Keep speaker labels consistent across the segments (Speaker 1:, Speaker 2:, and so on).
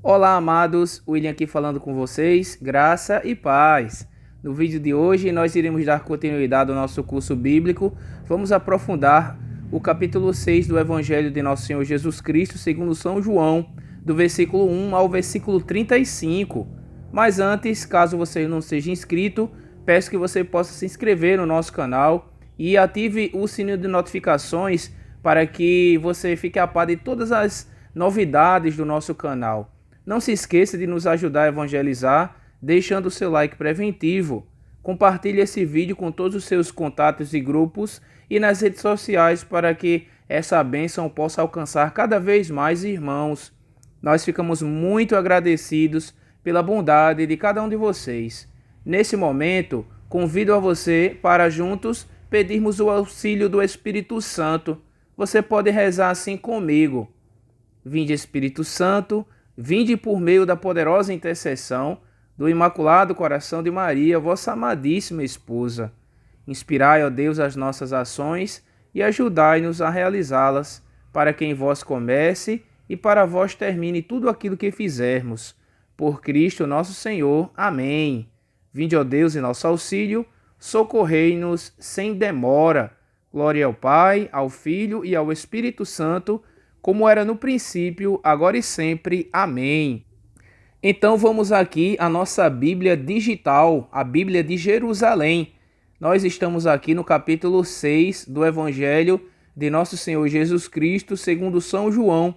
Speaker 1: Olá, amados, William aqui falando com vocês, graça e paz. No vídeo de hoje nós iremos dar continuidade ao nosso curso bíblico. Vamos aprofundar o capítulo 6 do Evangelho de Nosso Senhor Jesus Cristo, segundo São João, do versículo 1 ao versículo 35. Mas antes, caso você não seja inscrito, peço que você possa se inscrever no nosso canal e ative o sininho de notificações para que você fique a par de todas as novidades do nosso canal. Não se esqueça de nos ajudar a evangelizar, deixando o seu like preventivo. Compartilhe esse vídeo com todos os seus contatos e grupos e nas redes sociais para que essa bênção possa alcançar cada vez mais irmãos. Nós ficamos muito agradecidos pela bondade de cada um de vocês. Nesse momento, convido a você para juntos pedirmos o auxílio do Espírito Santo. Você pode rezar assim comigo. Vinde, Espírito Santo, vinde por meio da poderosa intercessão do Imaculado Coração de Maria, vossa amadíssima esposa. Inspirai, ó Deus, as nossas ações e ajudai-nos a realizá-las, para que em vós comece e para vós termine tudo aquilo que fizermos. Por Cristo nosso Senhor. Amém. Vinde, ó Deus, em nosso auxílio, socorrei-nos sem demora. Glória ao Pai, ao Filho e ao Espírito Santo, como era no princípio, agora e sempre. Amém. Então vamos aqui à nossa Bíblia digital, a Bíblia de Jerusalém. Nós estamos aqui no capítulo 6 do Evangelho de Nosso Senhor Jesus Cristo, segundo São João.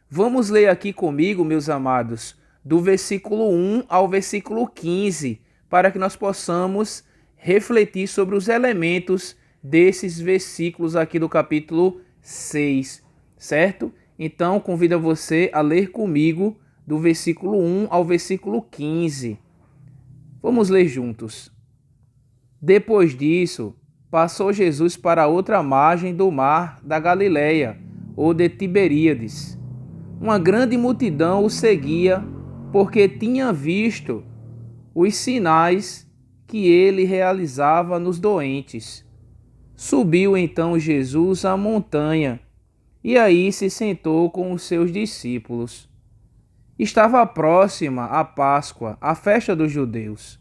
Speaker 1: Vamos ler aqui comigo, meus amados, do versículo 1 ao versículo 15, para que nós possamos refletir sobre os elementos desses versículos aqui do capítulo 6. Certo? Então, convido você a ler comigo do versículo 1 ao versículo 15. Vamos ler juntos. Depois disso, passou Jesus para outra margem do mar da Galileia, ou de Tiberíades. Uma grande multidão o seguia, porque tinha visto os sinais que ele realizava nos doentes. Subiu então Jesus à montanha, e aí se sentou com os seus discípulos. Estava próxima a Páscoa, a festa dos judeus.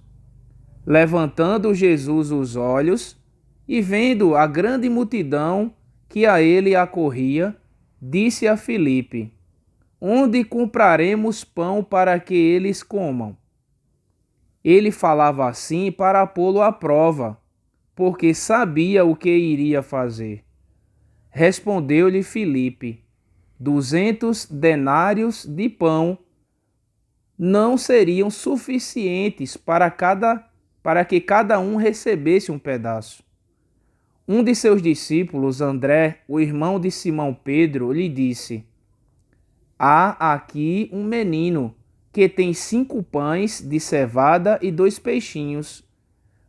Speaker 1: Levantando Jesus os olhos e vendo a grande multidão que a ele acorria, disse a Filipe: Onde compraremos pão para que eles comam? Ele falava assim para pô-lo à prova, porque sabia o que iria fazer. Respondeu-lhe Filipe: 200 denários de pão não seriam suficientes para que cada um recebesse um pedaço. Um de seus discípulos, André, o irmão de Simão Pedro, lhe disse: Há aqui um menino que tem 5 pães de cevada e 2 peixinhos.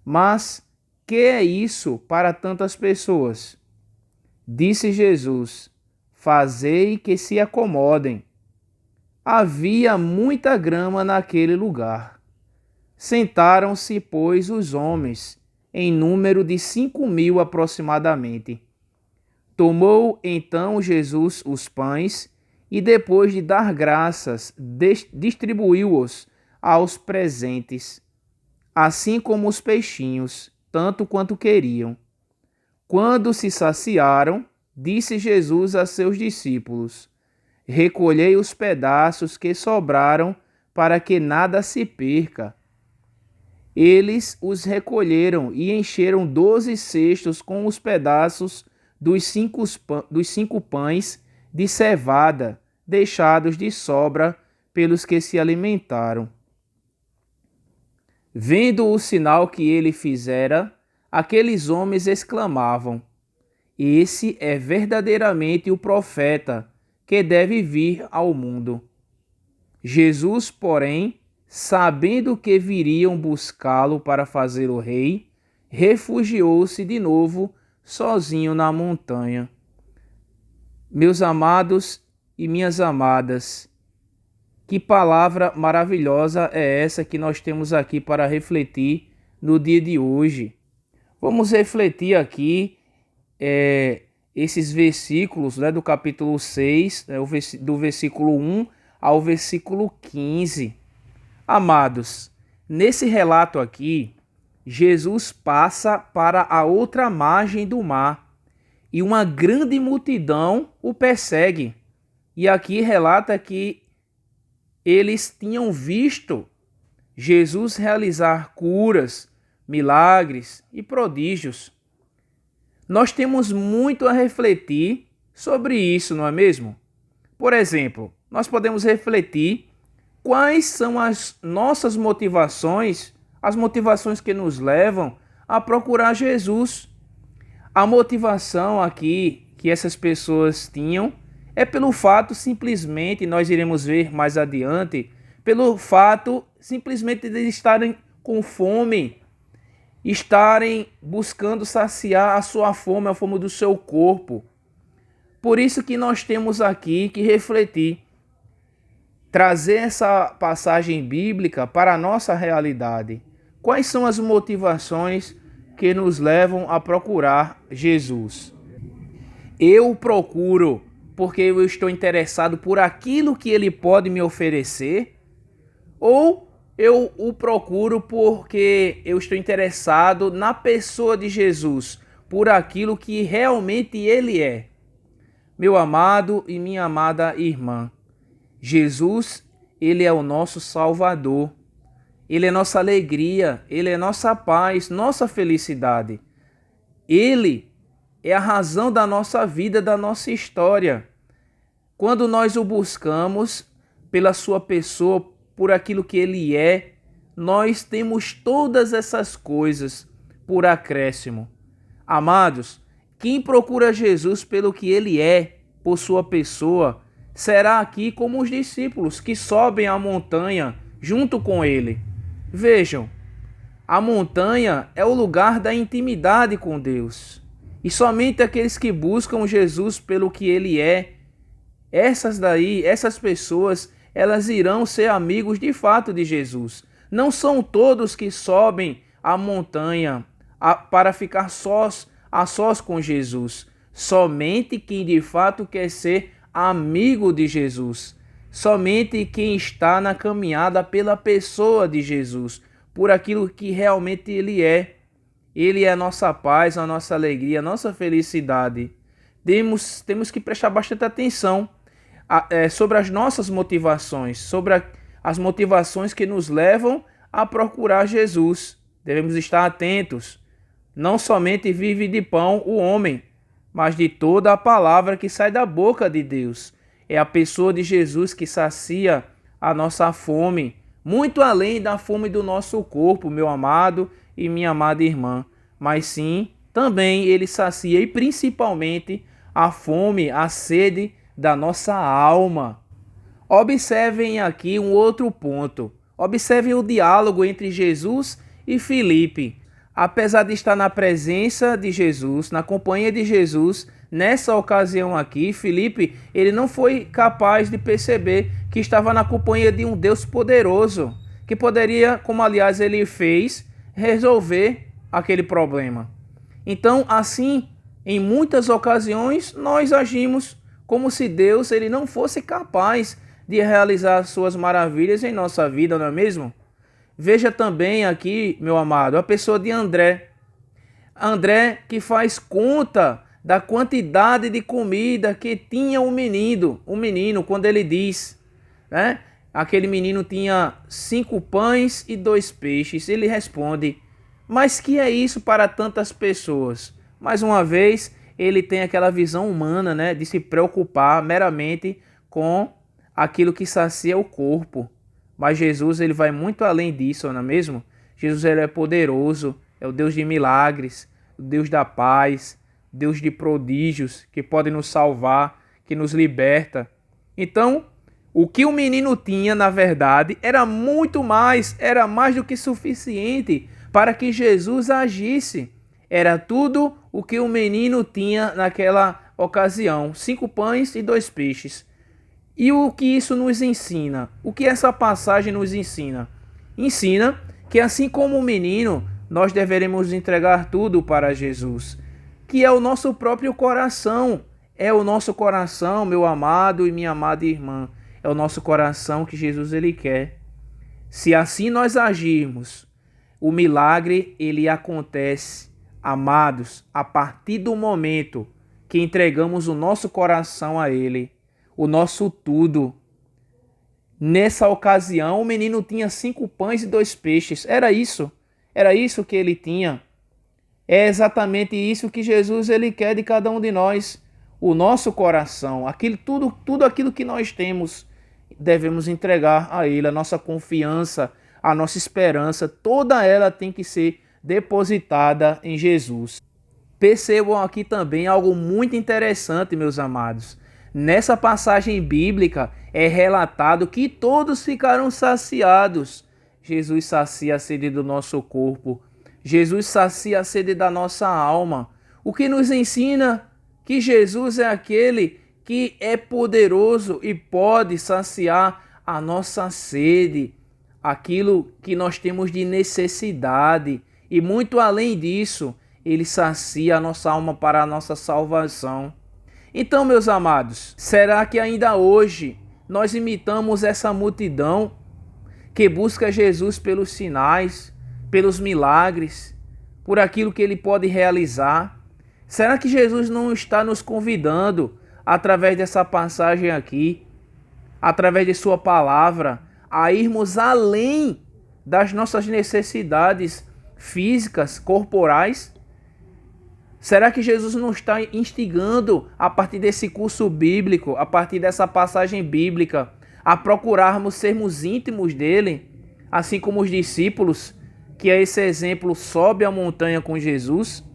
Speaker 1: Mas que é isso para tantas pessoas? Disse Jesus: Fazei que se acomodem. Havia muita grama naquele lugar. Sentaram-se, pois, os homens, em número de 5.000 aproximadamente. Tomou então Jesus os pães e, depois de dar graças, distribuiu-os aos presentes, assim como os peixinhos, tanto quanto queriam. Quando se saciaram, disse Jesus a seus discípulos: Recolhei os pedaços que sobraram, para que nada se perca. Eles os recolheram e encheram 12 cestos com os pedaços dos 5 pães de cevada, deixados de sobra pelos que se alimentaram. Vendo o sinal que ele fizera, aqueles homens exclamavam: Esse é verdadeiramente o profeta que deve vir ao mundo. Jesus, porém, sabendo que viriam buscá-lo para fazê-lo rei, refugiou-se de novo sozinho na montanha. Meus amados e minhas amadas, que palavra maravilhosa é essa que nós temos aqui para refletir no dia de hoje. Vamos refletir aqui esses versículos, do capítulo 6, do versículo 1 ao versículo 15. Amados, nesse relato aqui, Jesus passa para a outra margem do mar e uma grande multidão o persegue. E aqui relata que eles tinham visto Jesus realizar curas, milagres e prodígios. Nós temos muito a refletir sobre isso, não é mesmo? Por exemplo, nós podemos refletir quais são as nossas motivações, as motivações que nos levam a procurar Jesus. A motivação aqui que essas pessoas tinham é pelo fato simplesmente, nós iremos ver mais adiante, pelo fato simplesmente de estarem com fome, estarem buscando saciar a sua fome, a fome do seu corpo. Por isso que nós temos aqui que refletir, trazer essa passagem bíblica para a nossa realidade. Quais são as motivações que nos levam a procurar Jesus? Eu o procuro porque eu estou interessado por aquilo que ele pode me oferecer? Ou eu o procuro porque eu estou interessado na pessoa de Jesus, por aquilo que realmente ele é? Meu amado e minha amada irmã, Jesus, ele é o nosso Salvador. Ele é nossa alegria, ele é nossa paz, nossa felicidade. Ele é a razão da nossa vida, da nossa história. Quando nós o buscamos pela sua pessoa, por aquilo que ele é, nós temos todas essas coisas por acréscimo. Amados, quem procura Jesus pelo que ele é, por sua pessoa, será aqui como os discípulos que sobem a montanha junto com ele. Vejam, a montanha é o lugar da intimidade com Deus. E somente aqueles que buscam Jesus pelo que ele é, essas pessoas, elas irão ser amigos de fato de Jesus. Não são todos que sobem a montanha para ficar a sós com Jesus. Somente quem de fato quer ser amigo de Jesus. Somente quem está na caminhada pela pessoa de Jesus, por aquilo que realmente ele é. Ele é a nossa paz, a nossa alegria, a nossa felicidade. Temos que prestar bastante atenção sobre as nossas motivações, sobre as motivações que nos levam a procurar Jesus. Devemos estar atentos. Não somente vive de pão o homem, mas de toda a palavra que sai da boca de Deus. É a pessoa de Jesus que sacia a nossa fome, muito além da fome do nosso corpo, meu amado e minha amada irmã. Mas sim, também ele sacia e principalmente a fome, a sede da nossa alma. Observem aqui um outro ponto. Observem o diálogo entre Jesus e Filipe. Apesar de estar na presença de Jesus, na companhia de Jesus, nessa ocasião aqui, Filipe, ele não foi capaz de perceber que estava na companhia de um Deus poderoso, que poderia, como aliás ele fez, resolver aquele problema. Então, assim, em muitas ocasiões, nós agimos como se Deus ele não fosse capaz de realizar suas maravilhas em nossa vida, não é mesmo? Veja também aqui, meu amado, a pessoa de André. André que faz conta da quantidade de comida que tinha o menino, quando ele diz, né? Aquele menino tinha 5 pães e 2 peixes. Ele responde, mas que é isso para tantas pessoas? Mais uma vez, ele tem aquela visão humana, né? De se preocupar meramente com aquilo que sacia o corpo. Mas Jesus ele vai muito além disso, não é mesmo? Jesus ele é poderoso, é o Deus de milagres, o Deus da paz, Deus de prodígios, que pode nos salvar, que nos liberta. Então, o que o menino tinha, na verdade, era muito mais, era mais do que suficiente para que Jesus agisse. Era tudo o que o menino tinha naquela ocasião, 5 pães e 2 peixes. E o que isso nos ensina? O que essa passagem nos ensina? Ensina que assim como o menino, nós deveremos entregar tudo para Jesus, que é o nosso próprio coração. É o nosso coração, meu amado e minha amada irmã. é o nosso coração que Jesus ele quer. Se assim nós agirmos, o milagre ele acontece, amados, a partir do momento que entregamos o nosso coração a ele, o nosso tudo. Nessa ocasião, o menino tinha 5 pães e 2 peixes. Era isso que ele tinha. É exatamente isso que Jesus ele quer de cada um de nós. O nosso coração, tudo aquilo que nós temos, devemos entregar a ele, a nossa confiança, a nossa esperança, toda ela tem que ser depositada em Jesus. Percebam aqui também algo muito interessante, meus amados. Nessa passagem bíblica é relatado que todos ficaram saciados. Jesus sacia a sede do nosso corpo. Jesus sacia a sede da nossa alma. O que nos ensina que Jesus é aquele que é poderoso e pode saciar a nossa sede, aquilo que nós temos de necessidade. E muito além disso, ele sacia a nossa alma para a nossa salvação. Então, meus amados, será que ainda hoje nós imitamos essa multidão que busca Jesus pelos sinais, pelos milagres, por aquilo que ele pode realizar? Será que Jesus não está nos convidando, através dessa passagem aqui, através de sua palavra, a irmos além das nossas necessidades físicas, corporais? Será que Jesus não está instigando, a partir desse curso bíblico, a partir dessa passagem bíblica, a procurarmos sermos íntimos dele, assim como os discípulos, que é esse exemplo, sobe a montanha com Jesus?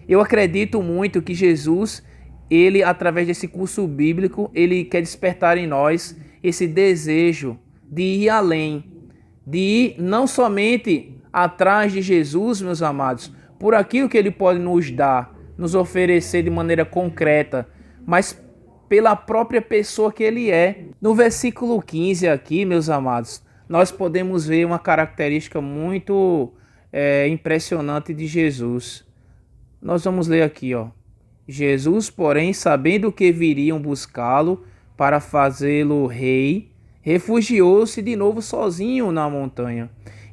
Speaker 1: Eu acredito muito que Jesus, ele, através desse curso bíblico, ele quer despertar em nós esse desejo de ir além, de ir não somente atrás de Jesus, meus amados, por aquilo que ele pode nos dar, nos oferecer de maneira concreta, mas pela própria pessoa que ele é. No versículo 15 aqui, meus amados, nós podemos ver uma característica muito impressionante de Jesus. Nós vamos ler aqui, ó. Jesus, porém, sabendo que viriam buscá-lo para fazê-lo rei, refugiou-se de novo sozinho na montanha.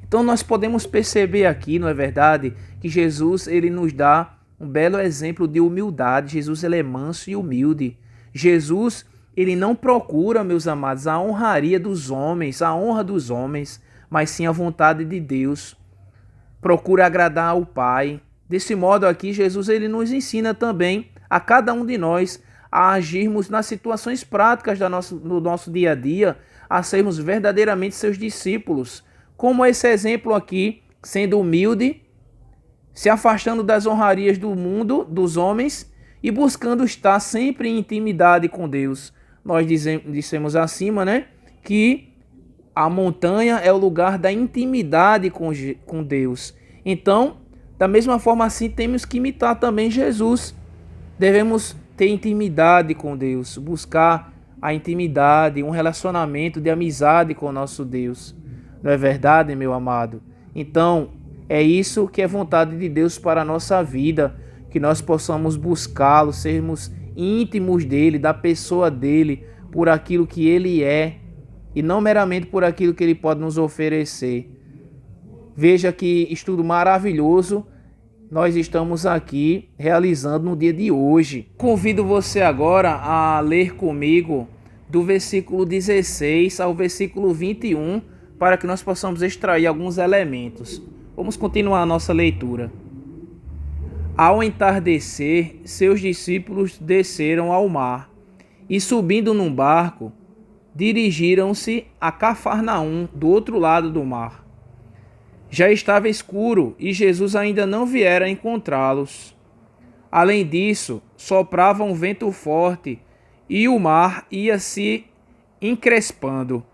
Speaker 1: Então nós podemos perceber aqui, não é verdade, que Jesus ele nos dá um belo exemplo de humildade. Jesus ele é manso e humilde. Jesus ele não procura, meus amados, a honraria dos homens, a honra dos homens, mas sim a vontade de Deus. Procura agradar ao Pai. Desse modo aqui, Jesus ele nos ensina também a cada um de nós a agirmos nas situações práticas do nosso dia a dia, a sermos verdadeiramente seus discípulos. Como esse exemplo aqui, sendo humilde, se afastando das honrarias do mundo, dos homens, e buscando estar sempre em intimidade com Deus. Nós dissemos acima, né, que a montanha é o lugar da intimidade com Deus. Então, da mesma forma assim, temos que imitar também Jesus. Devemos ter intimidade com Deus, buscar a intimidade, um relacionamento de amizade com o nosso Deus. Não é verdade, meu amado? Então, é isso que é vontade de Deus para a nossa vida, que nós possamos buscá-lo, sermos íntimos dele, da pessoa dele, por aquilo que ele é, e não meramente por aquilo que ele pode nos oferecer. Veja que estudo maravilhoso nós estamos aqui realizando no dia de hoje. Convido você agora a ler comigo do versículo 16 ao versículo 21, para que nós possamos extrair alguns elementos. Vamos continuar a nossa leitura. Ao entardecer, seus discípulos desceram ao mar e, subindo num barco, dirigiram-se a Cafarnaum, do outro lado do mar. Já estava escuro e Jesus ainda não viera encontrá-los. Além disso, soprava um vento forte e o mar ia se encrespando.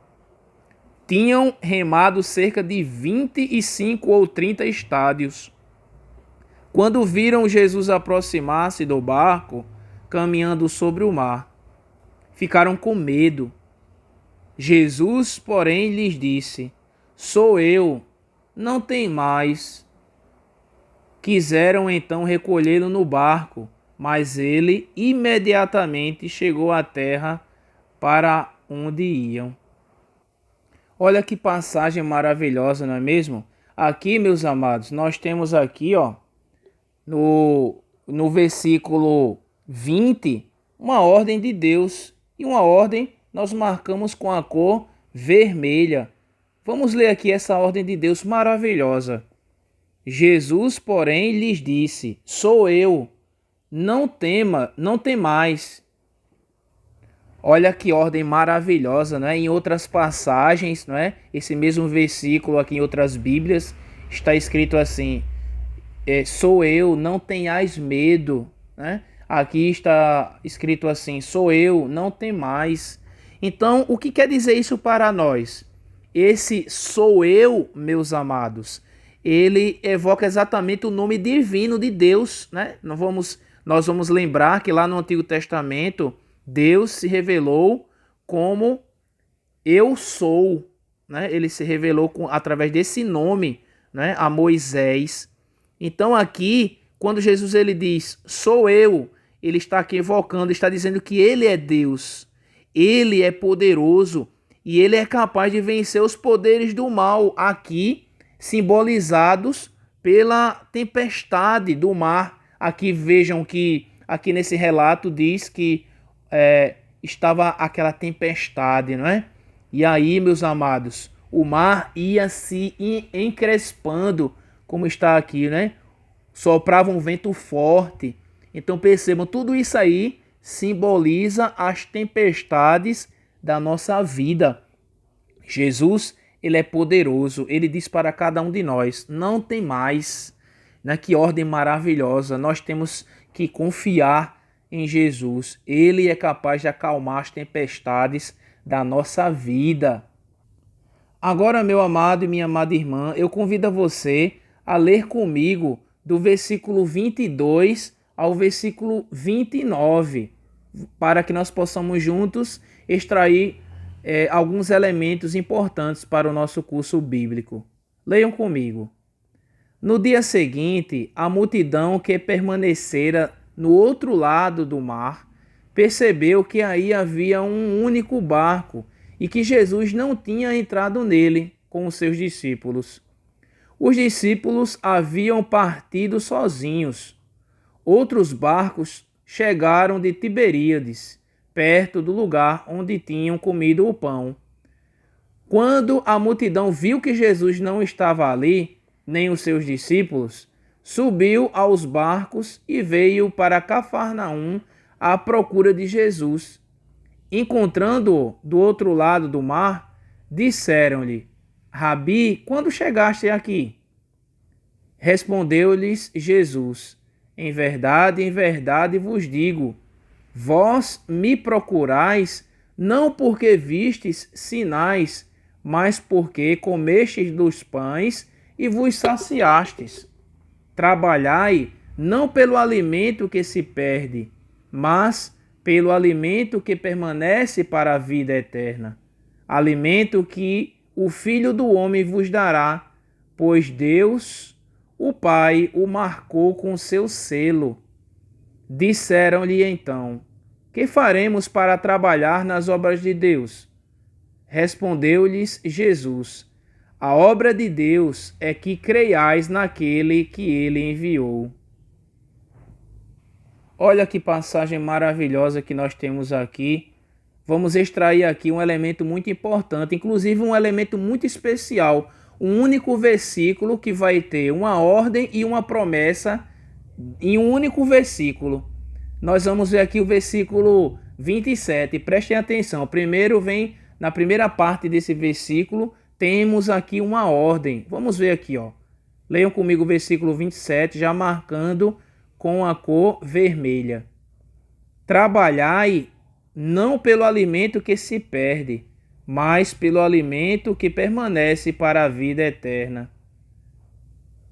Speaker 1: Tinham remado cerca de 25 ou 30 estádios. Quando viram Jesus aproximar-se do barco, caminhando sobre o mar, ficaram com medo. Jesus, porém, lhes disse: Sou eu, não tem mais. Quiseram então recolhê-lo no barco, mas ele imediatamente chegou à terra para onde iam. Olha que passagem maravilhosa, não é mesmo? Aqui, meus amados, nós temos aqui, ó, no versículo 20, uma ordem de Deus. E uma ordem nós marcamos com a cor vermelha. Vamos ler aqui essa ordem de Deus maravilhosa. Jesus, porém, lhes disse: Sou eu, não temais. Olha que ordem maravilhosa, não é? Em outras passagens, não é? Esse mesmo versículo aqui em outras Bíblias está escrito assim: sou eu, não tenhais medo, né? Aqui está escrito assim: sou eu, não temais. Então, o que quer dizer isso para nós? Esse sou eu, meus amados, ele evoca exatamente o nome divino de Deus, né? Nós vamos lembrar que lá no Antigo Testamento, Deus se revelou como eu sou, né? Ele se revelou através desse nome, né, a Moisés. Então aqui, quando Jesus ele diz, sou eu, ele está aqui evocando, está dizendo que ele é Deus, ele é poderoso e ele é capaz de vencer os poderes do mal, aqui simbolizados pela tempestade do mar. Aqui vejam que, aqui nesse relato diz que estava aquela tempestade, não é? E aí, meus amados, o mar ia se encrespando, como está aqui, né? Soprava um vento forte. Então percebam, tudo isso aí simboliza as tempestades da nossa vida. Jesus, ele é poderoso, ele diz para cada um de nós, não tem mais, né? Que ordem maravilhosa, nós temos que confiar em Jesus, ele é capaz de acalmar as tempestades da nossa vida. Agora, meu amado e minha amada irmã, eu convido a você a ler comigo do versículo 22 ao versículo 29, para que nós possamos juntos extrair alguns elementos importantes para o nosso curso bíblico. Leiam comigo. No dia seguinte, a multidão que permanecera no outro lado do mar percebeu que aí havia um único barco e que Jesus não tinha entrado nele com os seus discípulos. Os discípulos haviam partido sozinhos. Outros barcos chegaram de Tiberíades, perto do lugar onde tinham comido o pão. Quando a multidão viu que Jesus não estava ali, nem os seus discípulos, subiu aos barcos e veio para Cafarnaum à procura de Jesus. Encontrando-o do outro lado do mar, disseram-lhe: Rabi, quando chegaste aqui? Respondeu-lhes Jesus: em verdade vos digo, vós me procurais não porque vistes sinais, mas porque comestes dos pães e vos saciastes. Trabalhai não pelo alimento que se perde, mas pelo alimento que permanece para a vida eterna, alimento que o Filho do Homem vos dará, pois Deus, o Pai, o marcou com seu selo. Disseram-lhe então: que faremos para trabalhar nas obras de Deus? Respondeu-lhes Jesus: a obra de Deus é que creiais naquele que ele enviou. Olha que passagem maravilhosa que nós temos aqui. Vamos extrair aqui um elemento muito importante, inclusive um elemento muito especial. Um único versículo que vai ter uma ordem e uma promessa em um único versículo. Nós vamos ver aqui o versículo 27. Prestem atenção. Primeiro vem, na primeira parte desse versículo, temos aqui uma ordem. Vamos ver aqui, ó. Leiam comigo o versículo 27, já marcando com a cor vermelha. Trabalhai não pelo alimento que se perde, mas pelo alimento que permanece para a vida eterna.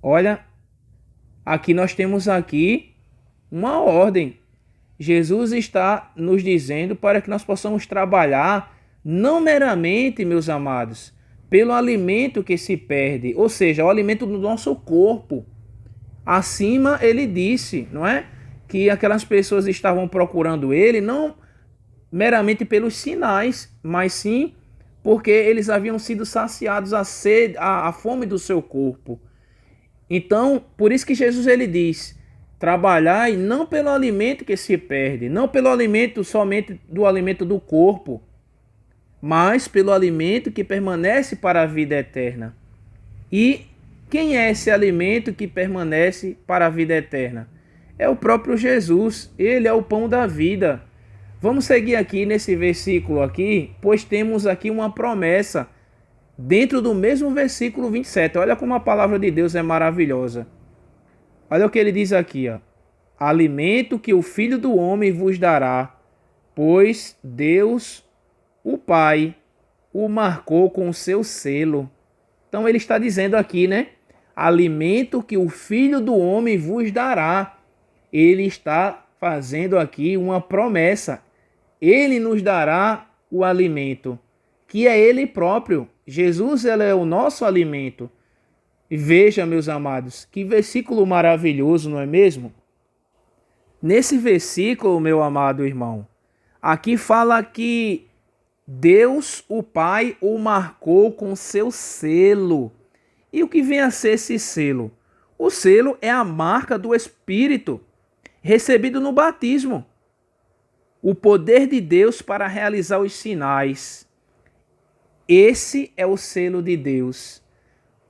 Speaker 1: Olha, aqui nós temos aqui uma ordem. Jesus está nos dizendo para que nós possamos trabalhar não meramente, meus amados, pelo alimento que se perde, ou seja, o alimento do nosso corpo. Acima ele disse, não é? Que aquelas pessoas estavam procurando ele não meramente pelos sinais, mas sim porque eles haviam sido saciados a fome do seu corpo. Então, por isso que Jesus ele diz: trabalhai não pelo alimento que se perde, não pelo alimento somente do alimento do corpo, mas pelo alimento que permanece para a vida eterna. E quem é esse alimento que permanece para a vida eterna? É o próprio Jesus, ele é o pão da vida. Vamos seguir aqui nesse versículo aqui, pois temos aqui uma promessa dentro do mesmo versículo 27. Olha como a palavra de Deus é maravilhosa. Olha o que ele diz aqui, ó. Alimento que o Filho do Homem vos dará, pois Deus, o Pai, o marcou com o seu selo. Então ele está dizendo aqui, né? Alimento que o Filho do Homem vos dará. Ele está fazendo aqui uma promessa. Ele nos dará o alimento, que é ele próprio. Jesus, ele é o nosso alimento. E veja, meus amados, que versículo maravilhoso, não é mesmo? Nesse versículo, meu amado irmão, aqui fala que Deus, o Pai, o marcou com seu selo. E o que vem a ser esse selo? O selo é a marca do Espírito, recebido no batismo. O poder de Deus para realizar os sinais. Esse é o selo de Deus.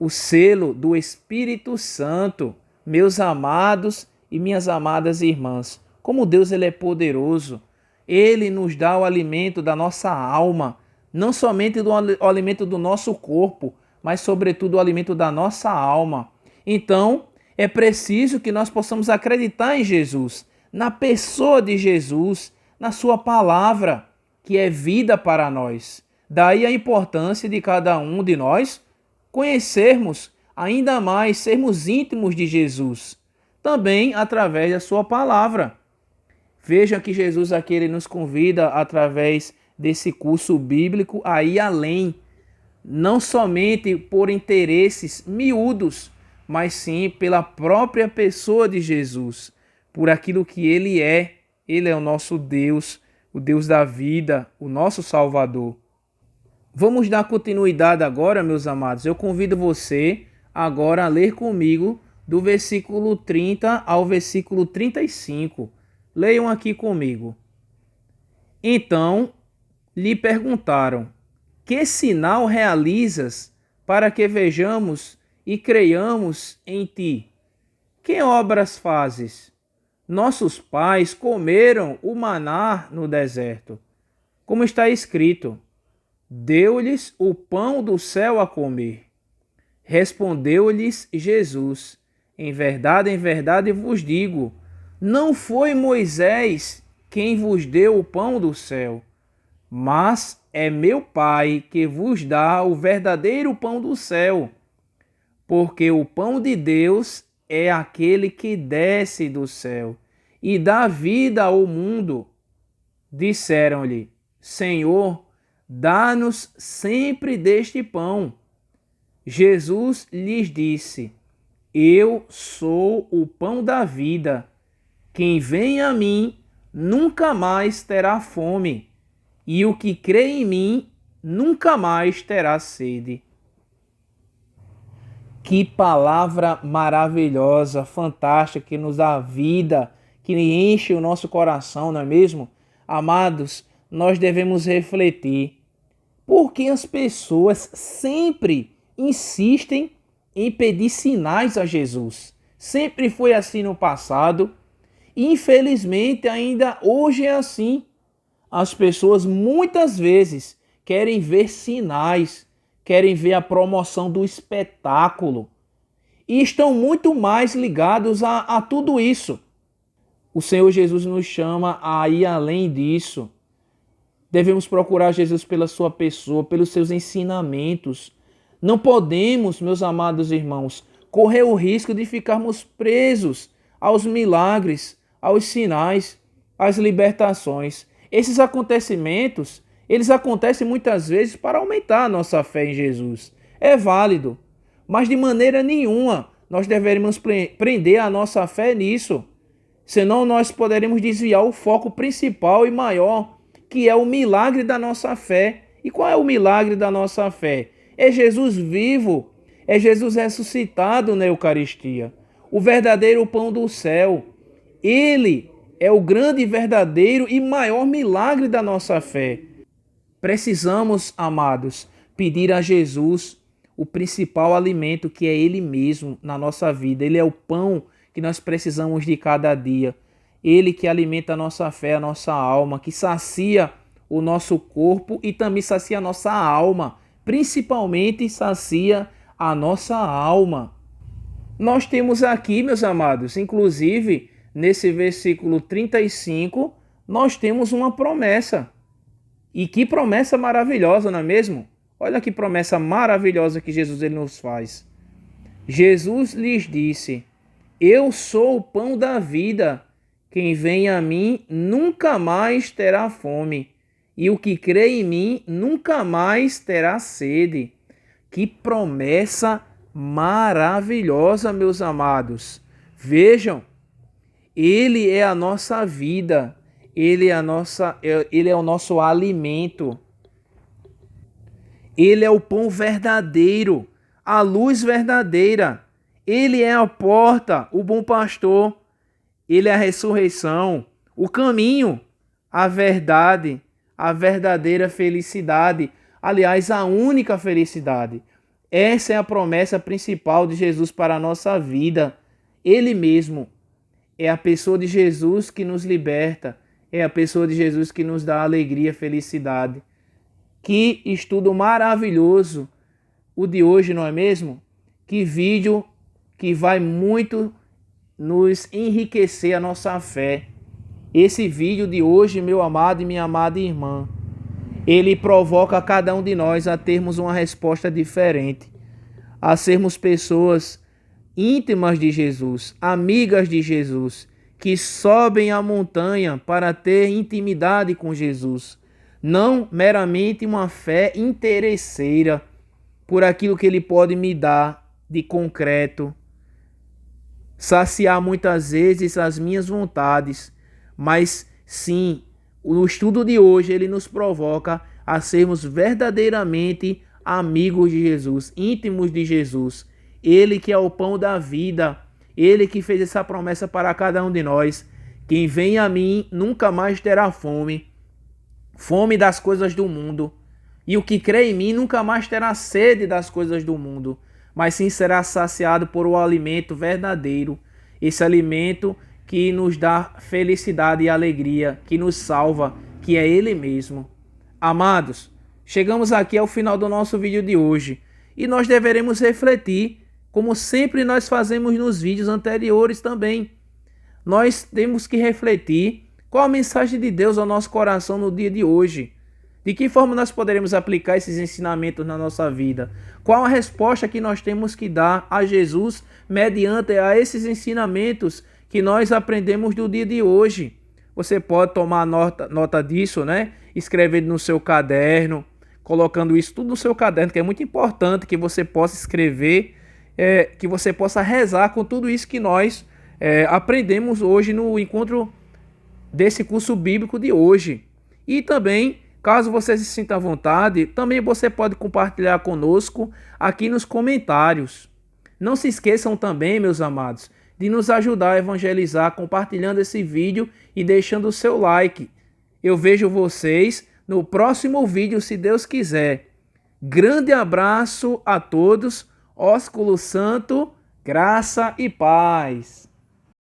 Speaker 1: O selo do Espírito Santo. Meus amados e minhas amadas irmãs, como Deus ele é poderoso. Ele nos dá o alimento da nossa alma, não somente o alimento do nosso corpo, mas sobretudo o alimento da nossa alma. Então, é preciso que nós possamos acreditar em Jesus, na pessoa de Jesus, na sua palavra, que é vida para nós. Daí a importância de cada um de nós conhecermos ainda mais, sermos íntimos de Jesus, também através da sua palavra. Veja que Jesus aqui ele nos convida através desse curso bíblico a ir além, não somente por interesses miúdos, mas sim pela própria pessoa de Jesus, por aquilo que ele é. Ele é o nosso Deus, o Deus da vida, o nosso Salvador. Vamos dar continuidade agora, meus amados. Eu convido você agora a ler comigo do versículo 30 ao versículo 35. Leiam aqui comigo. Então lhe perguntaram: que sinal realizas para que vejamos e creiamos em ti? Que obras fazes? Nossos pais comeram o maná no deserto. Como está escrito: deu-lhes o pão do céu a comer. Respondeu-lhes Jesus: em verdade vos digo, não foi Moisés quem vos deu o pão do céu, mas é meu Pai que vos dá o verdadeiro pão do céu. Porque o pão de Deus é aquele que desce do céu e dá vida ao mundo. Disseram-lhe: Senhor, dá-nos sempre deste pão. Jesus lhes disse: Eu sou o pão da vida. Quem vem a mim nunca mais terá fome, e o que crê em mim nunca mais terá sede. Que palavra maravilhosa, fantástica, que nos dá vida, que enche o nosso coração, não é mesmo? Amados, nós devemos refletir. Por que as pessoas sempre insistem em pedir sinais a Jesus? Sempre foi assim no passado. E infelizmente ainda hoje é assim. As pessoas muitas vezes querem ver sinais, querem ver a promoção do espetáculo e estão muito mais ligados a tudo isso. O Senhor Jesus nos chama a ir além disso. Devemos procurar Jesus pela sua pessoa, pelos seus ensinamentos. Não podemos, meus amados irmãos, correr o risco de ficarmos presos aos milagres, aos sinais, às libertações. Esses acontecimentos, eles acontecem muitas vezes para aumentar a nossa fé em Jesus. É válido, mas de maneira nenhuma nós deveríamos prender a nossa fé nisso. Senão nós poderemos desviar o foco principal e maior, que é o milagre da nossa fé. E qual é o milagre da nossa fé? É Jesus vivo, é Jesus ressuscitado na Eucaristia, o verdadeiro pão do céu. Ele é o grande, verdadeiro e maior milagre da nossa fé. Precisamos, amados, pedir a Jesus o principal alimento, que é Ele mesmo na nossa vida. Ele é o pão que nós precisamos de cada dia. Ele que alimenta a nossa fé, a nossa alma, que sacia o nosso corpo e também sacia a nossa alma. Principalmente sacia a nossa alma. Nós temos aqui, meus amados, inclusive nesse versículo 35, nós temos uma promessa. E que promessa maravilhosa, não é mesmo? Olha que promessa maravilhosa que Jesus ele nos faz. Jesus lhes disse: eu sou o pão da vida. Quem vem a mim nunca mais terá fome. E o que crê em mim nunca mais terá sede. Que promessa maravilhosa, meus amados. Vejam, Ele é a nossa vida. Ele é o nosso alimento. Ele é o pão verdadeiro, a luz verdadeira. Ele é a porta, o bom pastor. Ele é a ressurreição, o caminho, a verdade, a verdadeira felicidade. Aliás, a única felicidade. Essa é a promessa principal de Jesus para a nossa vida. Ele mesmo é a pessoa de Jesus que nos liberta. É a pessoa de Jesus que nos dá alegria, felicidade. Que estudo maravilhoso o de hoje, não é mesmo? Que vídeo que vai muito nos enriquecer a nossa fé. Esse vídeo de hoje, meu amado e minha amada irmã, ele provoca cada um de nós a termos uma resposta diferente, a sermos pessoas íntimas de Jesus, amigas de Jesus, que sobem a montanha para ter intimidade com Jesus. Não meramente uma fé interesseira por aquilo que Ele pode me dar de concreto, saciar muitas vezes as minhas vontades, mas sim, o estudo de hoje ele nos provoca a sermos verdadeiramente amigos de Jesus, íntimos de Jesus. Ele que é o pão da vida, Ele que fez essa promessa para cada um de nós. Quem vem a mim nunca mais terá fome. Fome das coisas do mundo. E o que crê em mim nunca mais terá sede das coisas do mundo, mas sim será saciado por o alimento verdadeiro. Esse alimento que nos dá felicidade e alegria, que nos salva, que é Ele mesmo. Amados, chegamos aqui ao final do nosso vídeo de hoje e nós deveremos refletir, como sempre nós fazemos nos vídeos anteriores também. Nós temos que refletir qual a mensagem de Deus ao nosso coração no dia de hoje. De que forma nós poderemos aplicar esses ensinamentos na nossa vida? Qual a resposta que nós temos que dar a Jesus mediante a esses ensinamentos que nós aprendemos do dia de hoje? Você pode tomar nota disso, né? Escrevendo no seu caderno, colocando isso tudo no seu caderno, que é muito importante que você possa escrever, que você possa rezar com tudo isso que nós aprendemos hoje no encontro desse curso bíblico de hoje. E também, caso você se sinta à vontade, também você pode compartilhar conosco aqui nos comentários. Não se esqueçam também, meus amados, de nos ajudar a evangelizar compartilhando esse vídeo e deixando o seu like. Eu vejo vocês no próximo vídeo, se Deus quiser. Grande abraço a todos, ósculo santo, graça e paz.